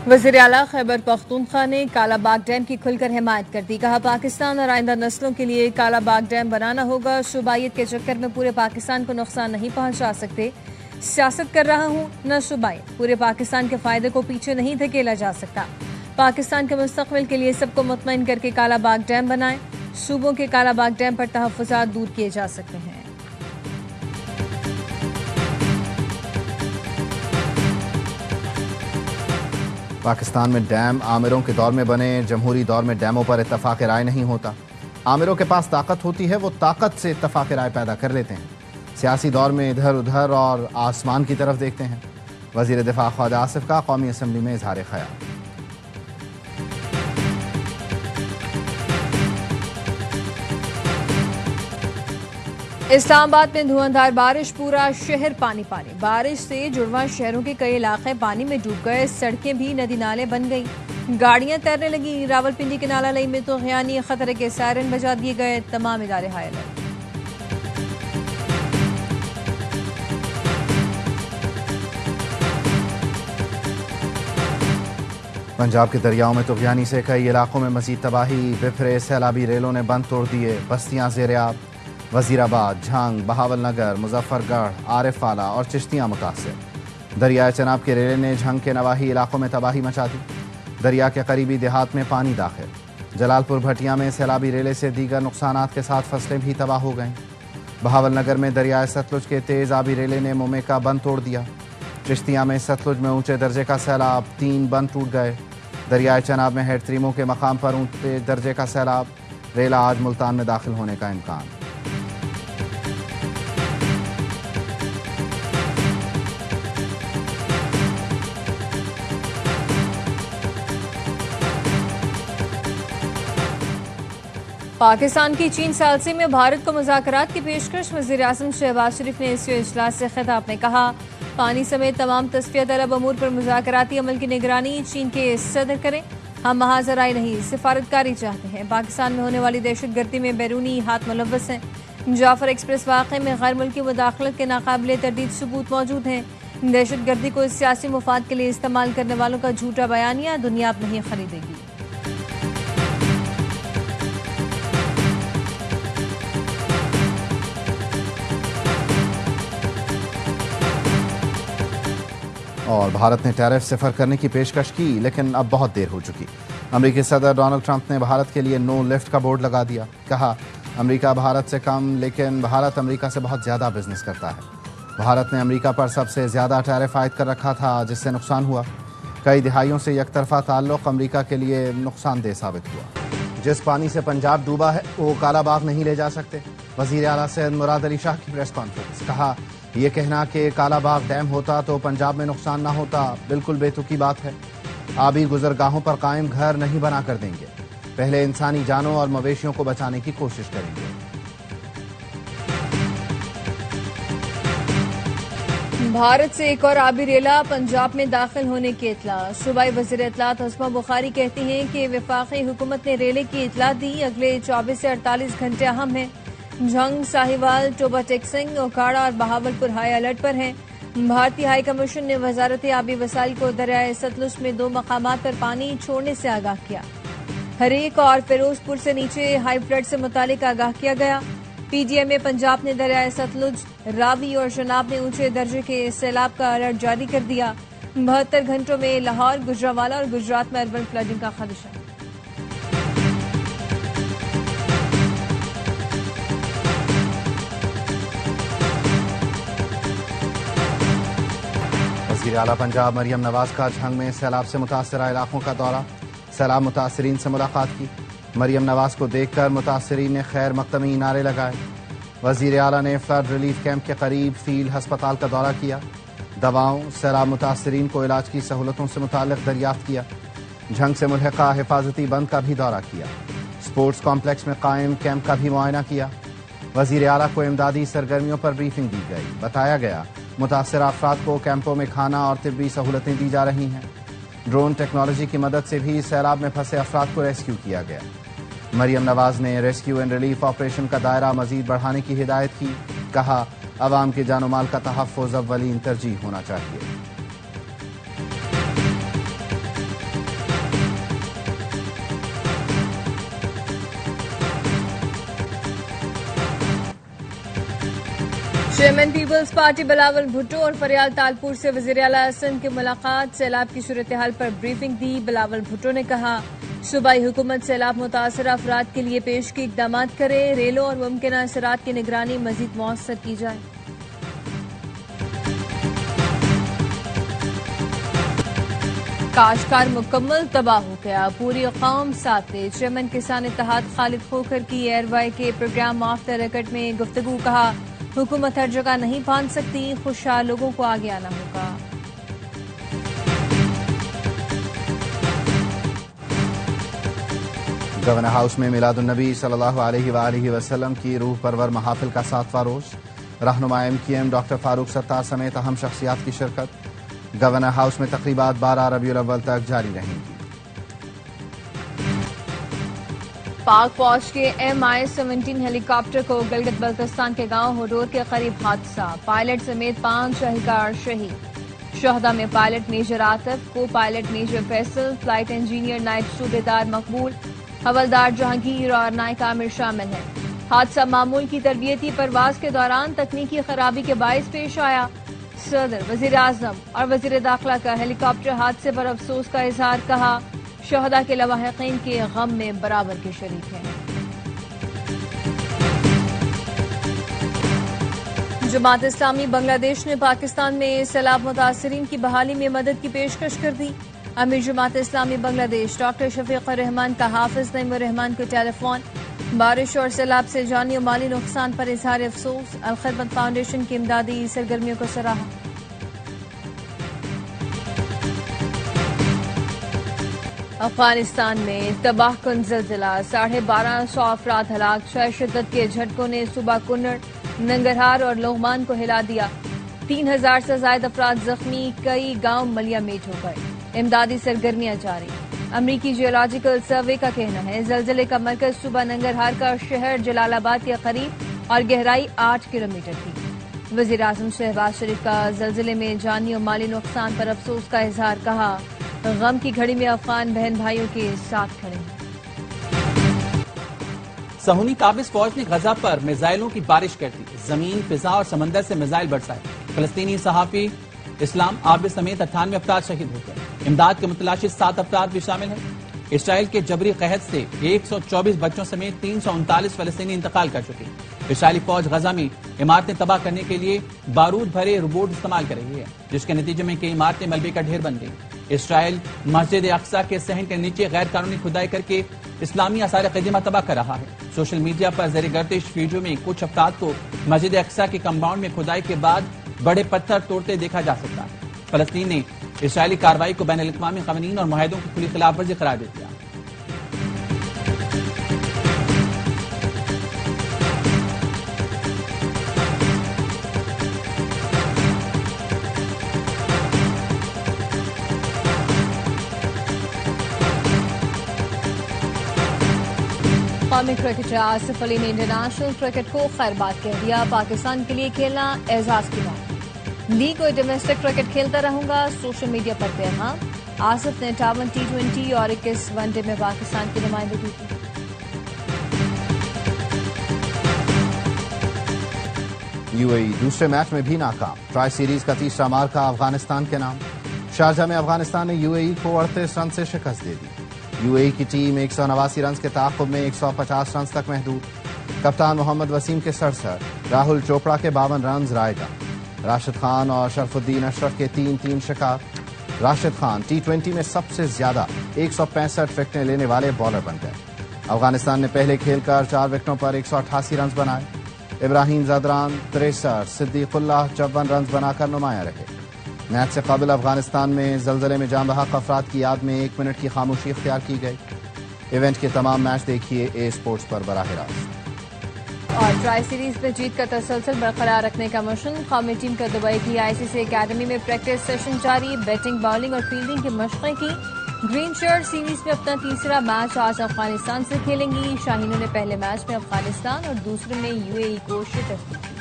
وزیر اعلیٰ خیبر پختونخوا نے کالا باغ ڈیم کی کھل کر حمایت کر دی. کہا پاکستان اور آئندہ نسلوں کے لیے کالا باغ ڈیم بنانا ہوگا. صوبائیت کے چکر میں پورے پاکستان کو نقصان نہیں پہنچا سکتے. سیاست کر رہا ہوں نہ صوبائیت. پورے پاکستان کے فائدے کو پیچھے نہیں دھکیلا جا سکتا. پاکستان کے مستقبل کے لیے سب کو مطمئن کر کے کالا باغ ڈیم بنائیں. صوبوں کے کالا باغ ڈیم پر تحفظات دور کیے جا سکتے ہیں. پاکستان میں ڈیم آمروں کے دور میں بنے. جمہوری دور میں ڈیموں پر اتفاق رائے نہیں ہوتا. آمروں کے پاس طاقت ہوتی ہے, وہ طاقت سے اتفاق رائے پیدا کر لیتے ہیں. سیاسی دور میں ادھر ادھر اور آسمان کی طرف دیکھتے ہیں. وزیر دفاع خواجہ آصف کا قومی اسمبلی میں اظہار خیال. اسلام آباد میں دھواندھار بارش, پورا شہر پانی پانی. بارش سے جڑواں شہروں کے کئی علاقے پانی میں ڈوب گئے. سڑکیں بھی ندی نالے بن گئیں. گاڑیاں تیرنے لگیں. راولپنڈی کے نالہ لئی میں تو غیانی خطرے کے سائرن بجا دیے گئے. تمام ادارے ہائی الرٹ. پنجاب کے دریاؤں میں طغیانی سے کئی علاقوں میں مزید تباہی. بفرے سیلابی ریلوں نے بند توڑ دیے. بستیاں زیر آب. وزیر آباد, جھنگ, بہاول نگر, مظفر گڑھ, عارف آلہ اور چشتیاں متاثر. دریائے چناب کے ریلے نے جھنگ کے نواحی علاقوں میں تباہی مچا دی. دریا کے قریبی دیہات میں پانی داخل. جلال پور بھٹیاں میں سیلابی ریلے سے دیگر نقصانات کے ساتھ فصلیں بھی تباہ ہو گئیں. بہاول نگر میں دریائے ستلج کے تیز آبی ریلے نے مومے کا بند توڑ دیا. چشتیاں میں ستلج میں اونچے درجے کا سیلاب, 3 بند ٹوٹ گئے. دریائے چناب میں ہیڈ تریمو کے مقام پر اونچے درجے کا سیلاب. ریلا آج ملتان میں داخل ہونے کا امکان. پاکستان کی چین ثالثی میں بھارت کو مذاکرات کی پیشکش. وزیر اعظم شہباز شریف نے ایس سی او اجلاس سے خطاب میں کہا پانی سمیت تمام تصفیہ طلب امور پر مذاکراتی عمل کی نگرانی چین کے صدر کریں. ہم محاذ رائے نہیں, سفارتکاری چاہتے ہیں. پاکستان میں ہونے والی دہشت گردی میں بیرونی ہاتھ ملوث ہیں. جعفر ایکسپریس واقعے میں غیر ملکی مداخلت کے ناقابل تردید ثبوت موجود ہیں. دہشت گردی کو سیاسی مفاد کے لیے استعمال کرنے والوں کا جھوٹا بیانیہ دنیا اب نہیں خریدے گی. اور بھارت نے ٹیرف صفر کرنے کی پیشکش کی, لیکن اب بہت دیر ہو چکی. امریکی صدر ڈونلڈ ٹرمپ نے بھارت کے لیے نو لفٹ کا بورڈ لگا دیا. کہا امریکہ بھارت سے کم, لیکن بھارت امریکہ سے بہت زیادہ بزنس کرتا ہے. بھارت نے امریکہ پر سب سے زیادہ ٹیرف عائد کر رکھا تھا, جس سے نقصان ہوا. کئی دہائیوں سے یک طرفہ تعلق امریکہ کے لیے نقصان دہ ثابت ہوا. جس پانی سے پنجاب ڈوبا ہے وہ کالا باغ نہیں لے جا سکتے. وزیر اعلیٰ سید مراد علی شاہ کی پریس کانفرنس. کہا یہ کہنا کہ کالا باغ ڈیم ہوتا تو پنجاب میں نقصان نہ ہوتا بالکل بے تکی بات ہے. آبی گزرگاہوں پر قائم گھر نہیں بنا کر دیں گے. پہلے انسانی جانوں اور مویشیوں کو بچانے کی کوشش کریں گے. بھارت سے ایک اور آبی ریلا پنجاب میں داخل ہونے کی اطلاع. صوبائی وزیر اطلاعات عظمیٰ بخاری کہتی ہیں کہ وفاقی حکومت نے ریلے کی اطلاع دی. اگلے 24 سے 48 گھنٹے اہم ہیں. جھنگ, ساہیوال, ٹوبا ٹیک سنگھ, اوکھاڑا اور بہاول پور ہائی الرٹ پر ہیں. بھارتی ہائی کمیشن نے وزارت آبی وسائل کو دریائے ستلج میں 2 مقامات پر پانی چھوڑنے سے آگاہ کیا. حریق اور فیروز پور سے نیچے ہائی فلڈ سے متعلق آگاہ کیا گیا. پی ڈی ایم اے پنجاب نے دریائے ستلج, راوی اور شناب میں اونچے درجے کے سیلاب کا الرٹ جاری کر دیا. 72 گھنٹوں میں لاہور, گجرانوالہ اور گجرات میں اربن فلڈنگ کا خدشہ. وزیر اعلیٰ پنجاب مریم نواز کا جھنگ میں سیلاب سے متاثرہ علاقوں کا دورہ. سیلاب متاثرین سے ملاقات کی. مریم نواز کو دیکھ کر متاثرین نے خیر مقدمی نعرے لگائے. وزیر اعلیٰ نے فلڈ ریلیف کیمپ کے قریب فیلڈ ہسپتال کا دورہ کیا. دواؤں, سیلاب متاثرین کو علاج کی سہولتوں سے متعلق دریافت کیا. جھنگ سے ملحقہ حفاظتی بند کا بھی دورہ کیا. اسپورٹس کمپلیکس میں قائم کیمپ کا بھی معائنہ کیا. وزیر اعلیٰ کو امدادی سرگرمیوں پر بریفنگ دی گئی. بتایا گیا متاثرہ افراد کو کیمپوں میں کھانا اور طبی سہولتیں دی جا رہی ہیں. ڈرون ٹیکنالوجی کی مدد سے بھی سیلاب میں پھنسے افراد کو ریسکیو کیا گیا. مریم نواز نے ریسکیو اینڈ ریلیف آپریشن کا دائرہ مزید بڑھانے کی ہدایت کی. کہا عوام کے جان و مال کا تحفظ اولین ترجیح ہونا چاہیے. چیئرمین پیپلز پارٹی بلاول بھٹو اور فریال تالپور سے وزیر اعلیٰ سندھ کی ملاقات، سیلاب کی صورتحال پر بریفنگ دی۔ بلاول بھٹو نے کہا صوبائی حکومت سیلاب متاثرہ افراد کے لیے پیشگی اقدامات کرے، ریلوں اور ممکنہ اثرات کی نگرانی مزید مؤثر کی جائے۔ کاشتکار مکمل تباہ ہو گیا، پوری قوم ساتھ دے۔ چیئرمین کسان اتحاد خالد کھوکھر کی ایئر وائی کے پروگرام آف دا ریکارڈ میں گفتگو، کہا حکومت ہر جگہ نہیں باندھ سکتی، خوشحال لوگوں کو آگے آنا ہوگا۔ گورنر ہاؤس میں میلاد النبی صلی اللہ علیہ وآلہ وسلم کی روح پرور محافل کا 7واں روز، رہنما MQM ڈاکٹر فاروق ستار سمیت اہم شخصیات کی شرکت۔ گورنر ہاؤس میں تقریبات 12 ربیع الاول تک جاری رہیں گی۔ پاک فوج کے MI-17 ہیلی کاپٹر کو گلگت بلتستان کے گاؤں ہڈور کے قریب حادثہ، پائلٹ سمیت 5 اہلکار شہید۔ شہداء میں پائلٹ میجر عاطف، کو pilot major Faisal, flight engineer نائب صوبیدار مقبول، حوالدار جہانگیر اور نائک عامر شامل ہیں۔ حادثہ معمول کی تربیتی پرواز کے دوران تکنیکی خرابی کے باعث پیش آیا۔ صدر، وزیر اعظم اور وزیر داخلہ کا ہیلی کاپٹر حادثے پر افسوس کا اظہار، کہا شہداء کے لواحقین کے غم میں برابر کے شریک ہیں۔ جماعت اسلامی بنگلہ دیش نے پاکستان میں سیلاب متاثرین کی بحالی میں مدد کی پیشکش کر دی۔ امیر جماعت اسلامی بنگلہ دیش ڈاکٹر شفیق الرحمان کا حافظ نعیم الرحمان کو ٹیلی فون، بارش اور سیلاب سے جانی و مالی نقصان پر اظہار افسوس، الخدمت فاؤنڈیشن کی امدادی سرگرمیوں کو سراہا۔ افغانستان میں تباہ کن زلزلہ، 1250 افراد ہلاک، 6 شدت کے جھٹکوں نے صوبہ کنڑ، ننگرہار اور لغمان کو ہلا دیا، 3000 سے زائد افراد زخمی، کئی گاؤں ملیا میٹ ہو گئے، امدادی سرگرمیاں جاری۔ امریکی جیولوجیکل سروے کا کہنا ہے زلزلے کا مرکز صوبہ ننگرہار کا شہر جلال آباد کے قریب اور گہرائی 8 کلومیٹر تھی۔ وزیر اعظم شہباز شریف کا زلزلے میں جانی و مالی نقصان پر افسوس کا اظہار، کہا غم کی گھڑی میں افغان بہن بھائیوں کے ساتھ کھڑے ہیں۔ صہیونی قابض فوج نے غزہ پر میزائلوں کی بارش کر دی، زمین، فضا اور سمندر سے میزائل برسائے۔ فلسطینی صحافی اسلام عابد سمیت 98 افراد شہید ہو گئے، امداد کے متلاشی 7 افراد بھی شامل ہیں۔ اسرائیل کے جبری قحط سے 124 بچوں سمیت 339 فلسطینی انتقال کر چکے۔ اسرائیلی فوج غزہ میں عمارتیں تباہ کرنے کے لیے بارود بھرے روبوٹ استعمال کر رہی ہے، جس کے نتیجے میں کئی عمارتیں ملبے کا ڈھیر بن گئیں۔ اسرائیل مسجد اقصی کے صحن کے نیچے غیر قانونی کھدائی کر کے اسلامی آثار قدیمہ تباہ کر رہا ہے۔ سوشل میڈیا پر زیر گردش ویڈیو میں کچھ افراد کو مسجد اقصی کے کمپاؤنڈ میں کھدائی کے بعد بڑے پتھر توڑتے دیکھا جا سکتا ہے۔ فلسطین نے اسرائیلی کارروائی کو بین الاقوامی قوانین اور معاہدوں کی کھلی خلاف ورزی قرار دے دیا۔ قومی کرکٹر آصف علی نے انٹرنیشنل کرکٹ کو خیر بات کہہ دیا، پاکستان کے لیے کھیلنا اعزاز کی بات، لیگ اور ڈومیسٹک کرکٹ کھیلتا رہوں گا، سوشل میڈیا پر پیغام۔ آصف نے 58 T20 اور 21 ون ڈے میں پاکستان کی نمائندگی کی۔ UAE دوسرے میچ میں بھی ناکام، ٹرائی سیریز کا تیسرا مارکا افغانستان کے نام۔ شارجہ میں افغانستان نے UAE کو 38 رن سے شکست دے دی۔ UAE کی ٹیم 189 رنز کے تعاقب میں 150 رنز تک محدود۔ کپتان محمد وسیم کے سرسر، راہل چوپڑا کے 52 رنز رائے گا۔ راشد خان اور شرف الدین اشرف کے 3 شکار۔ راشد خان T20 میں سب سے زیادہ 165 وکٹیں لینے والے بالر بن گئے۔ افغانستان نے پہلے کھیل کر 4 وکٹوں پر 188 رنز بنائے۔ ابراہیم زادران 63، صدیق اللہ 54 رنز بنا کر نمایاں رہے۔ میچ سے قبل افغانستان میں زلزلے میں جاں بحق افراد کی یاد میں 1 منٹ کی خاموشی اختیار کی گئی۔ ایونٹ کے تمام میچ دیکھیے اے اسپورٹس پر براہ راست۔ اور ٹرائی سیریز میں جیت کا تسلسل برقرار رکھنے کا مشن، قومی ٹیم کا دبئی کی ICC اکیڈمی میں پریکٹس سیشن جاری، بیٹنگ، بالنگ اور فیلڈنگ کی مشقیں کی۔ گرین شرٹ سیریز میں اپنا تیسرا میچ آج افغانستان سے کھیلیں گی۔ شاہینوں نے پہلے میچ میں افغانستان اور دوسرے میں UAE کو شکست دی۔